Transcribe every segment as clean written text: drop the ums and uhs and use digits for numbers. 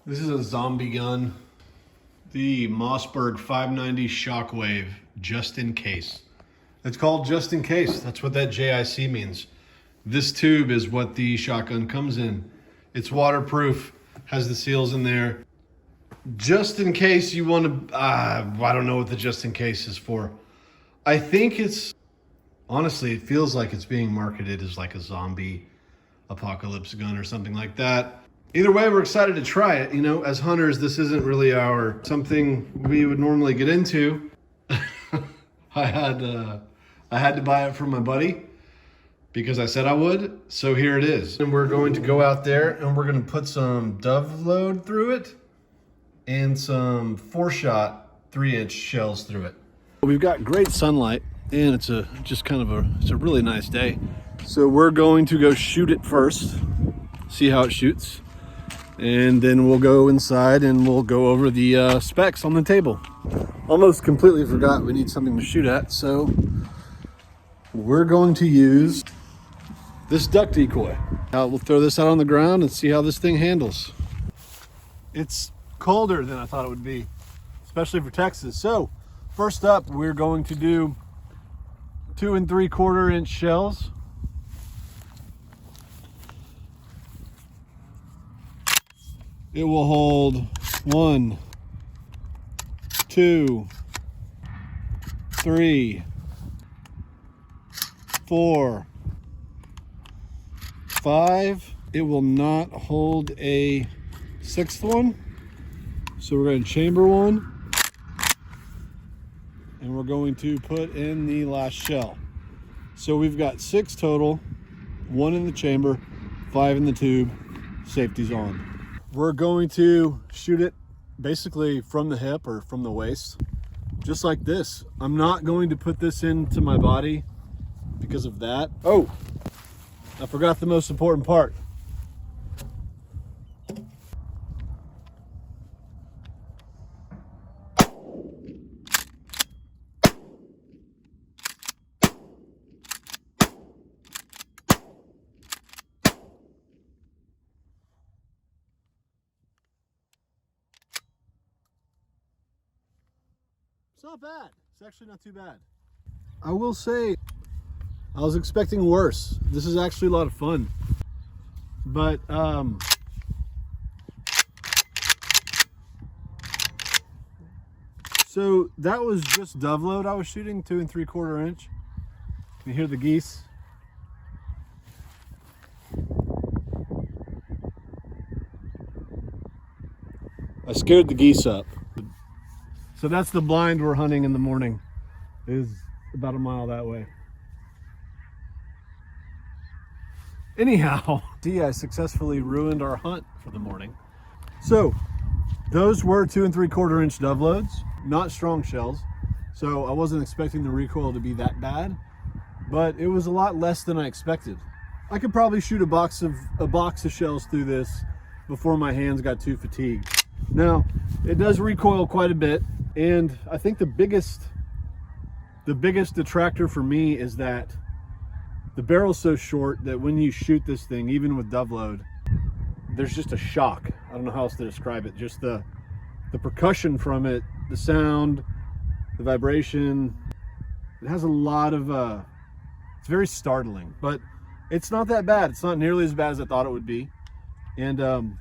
This is a zombie gun, the Mossberg 590 Shockwave, just in case. It's called just in case. That's what that JIC means. This tube is what the shotgun comes in. It's waterproof, has the seals in there. Just in case you want to, I don't know what the just in case is for. I think it's, honestly, it feels like it's being marketed as like a zombie apocalypse gun or something like that. Either way, we're excited to try it. You know, as hunters, this isn't really something we would normally get into. I had to buy it from my buddy because I said I would. So here it is. And we're going to go out there and we're going to put some dove load through it and some 4-shot 3-inch shells through it. We've got great sunlight and it's a really nice day. So we're going to go shoot it first, see how it shoots. And then we'll go inside and we'll go over the specs on the table. Almost completely forgot we need something to shoot at, so we're going to use this duck decoy. We'll throw this out on the ground and see how this thing handles. It's colder than I thought it would be, especially for Texas. So first up, we're going to do 2 3/4 inch shells. It will hold 1, 2, 3, 4, 5. It will not hold a 6th one. So we're going to chamber one. And we're going to put in the last shell. So we've got 6 total, 1 in the chamber, 5 in the tube, safety's on. We're going to shoot it basically from the hip or from the waist, just like this. I'm not going to put this into my body because of that. Oh, I forgot the most important part. It's not bad. It's actually not too bad. I will say, I was expecting worse. This is actually a lot of fun. But, so that was just dove load I was shooting, 2 3/4 inch. You hear the geese. I scared the geese up. So that's the blind we're hunting in the morning, is about a mile that way. Anyhow, see, I successfully ruined our hunt for the morning. So those were 2 3/4 inch dove loads, not strong shells. So I wasn't expecting the recoil to be that bad, but it was a lot less than I expected. I could probably shoot a box of shells through this before my hands got too fatigued. Now, it does recoil quite a bit. And I think the biggest detractor for me is that the barrel's so short that when you shoot this thing, even with dove load, there's just a shock. I don't know how else to describe it. Just the percussion from it, the sound, the vibration. It has a lot of, it's very startling, but it's not that bad. It's not nearly as bad as I thought it would be. And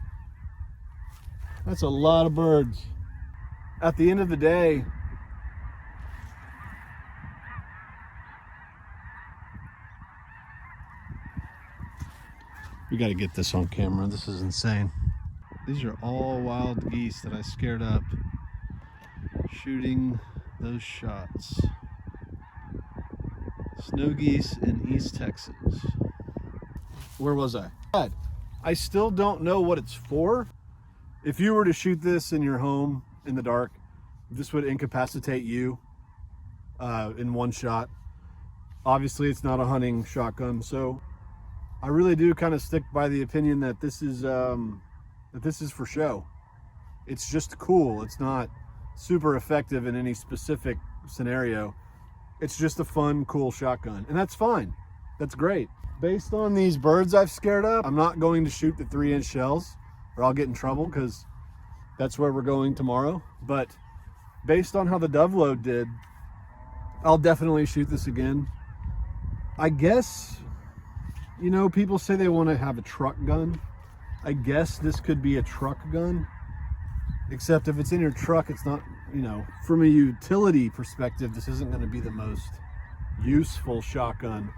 that's a lot of birds. At the end of the day, we got to get this on camera. This is insane. These are all wild geese that I scared up shooting those shots. Snow geese in East Texas. Where was I? I still don't know what it's for. If you were to shoot this in your home in the dark, this would incapacitate you in one shot. Obviously, it's not a hunting shotgun, so I really do kind of stick by the opinion that this is for show. It's just cool. It's not super effective in any specific scenario. It's just a fun, cool shotgun, and that's fine. That's great. Based on these birds I've scared up, I'm not going to shoot the 3-inch shells or I'll get in trouble, because That's where we're going tomorrow. But based on how the dove load did, I'll definitely shoot this again. I guess, you know, people say they want to have a truck gun. I guess this could be a truck gun, except if it's in your truck, it's not, you know, from a utility perspective, this isn't going to be the most useful shotgun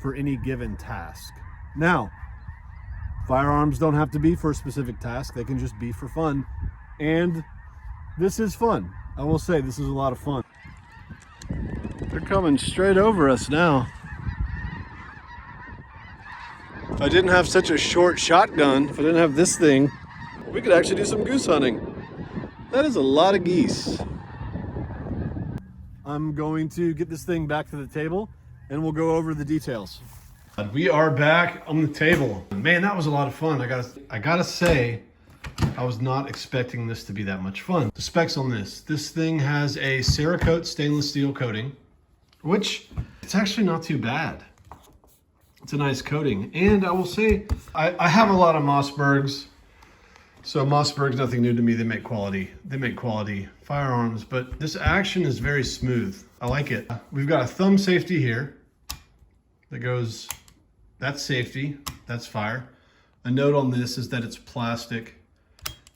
for any given task. Now, firearms don't have to be for a specific task. They can just be for fun. And this is fun. I will say this is a lot of fun. They're coming straight over us now. If I didn't have such a short shotgun, if I didn't have this thing, we could actually do some goose hunting. That is a lot of geese. I'm going to get this thing back to the table and we'll go over the details. We are back on the table. Man, that was a lot of fun. I gotta say, I was not expecting this to be that much fun. The specs on this thing has a Cerakote stainless steel coating, which it's actually not too bad. It's a nice coating. And I will say, I have a lot of Mossbergs. So Mossberg's nothing new to me. They make quality firearms, but this action is very smooth. I like it. We've got a thumb safety here that goes, that's safety, that's fire. A note on this is that it's plastic.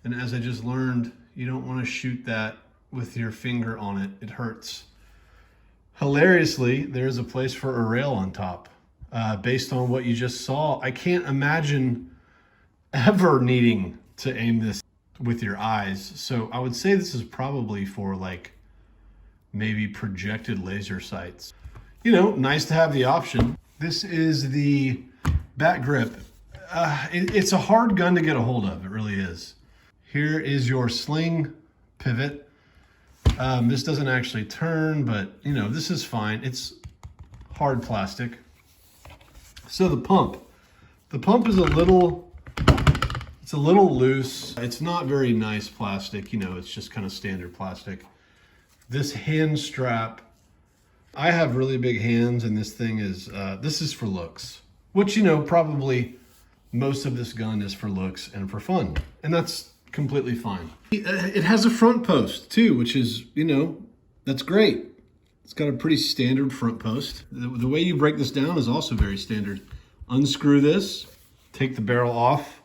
And as I just learned, you don't want to shoot that with your finger on it. It hurts. Hilariously, there is a place for a rail on top. Based on what you just saw, I can't imagine ever needing to aim this with your eyes. So I would say this is probably for like maybe projected laser sights. You know, nice to have the option. This is the bat grip. It's a hard gun to get a hold of, it really is. Here is your sling pivot. This doesn't actually turn, but you know, this is fine. It's hard plastic. So the pump is a little loose. It's not very nice plastic, you know, it's just kind of standard plastic. This hand strap, I have really big hands and this thing is, this is for looks, which, you know, probably most of this gun is for looks and for fun. And that's completely fine. It has a front post too, which is, you know, that's great. It's got a pretty standard front post. The way you break this down is also very standard. Unscrew this, take the barrel off,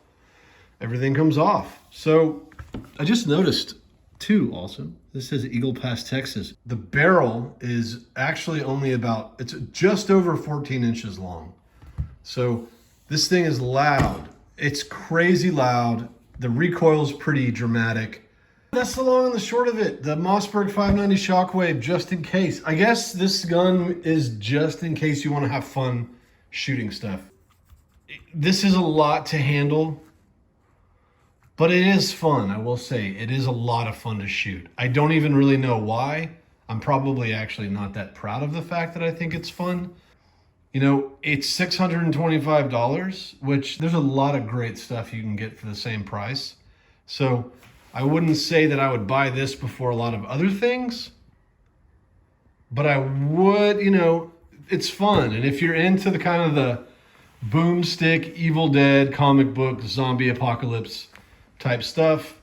everything comes off. So I just noticed too also, this says Eagle Pass, Texas. The barrel is actually only about, it's just over 14 inches long. So this thing is loud. It's crazy loud. The recoil's pretty dramatic. That's the long and the short of it. The Mossberg 590 Shockwave, just in case. I guess this gun is just in case you want to have fun shooting stuff. This is a lot to handle, but it is fun, I will say. It is a lot of fun to shoot. I don't even really know why. I'm probably actually not that proud of the fact that I think it's fun. You know, it's $625, which there's a lot of great stuff you can get for the same price. So I wouldn't say that I would buy this before a lot of other things, but I would, you know, it's fun. And if you're into the kind of the boomstick, Evil Dead, comic book, zombie apocalypse type stuff,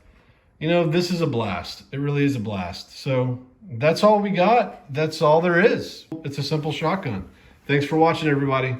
you know, this is a blast. It really is a blast. So that's all we got. That's all there is. It's a simple shotgun. Thanks for watching, everybody.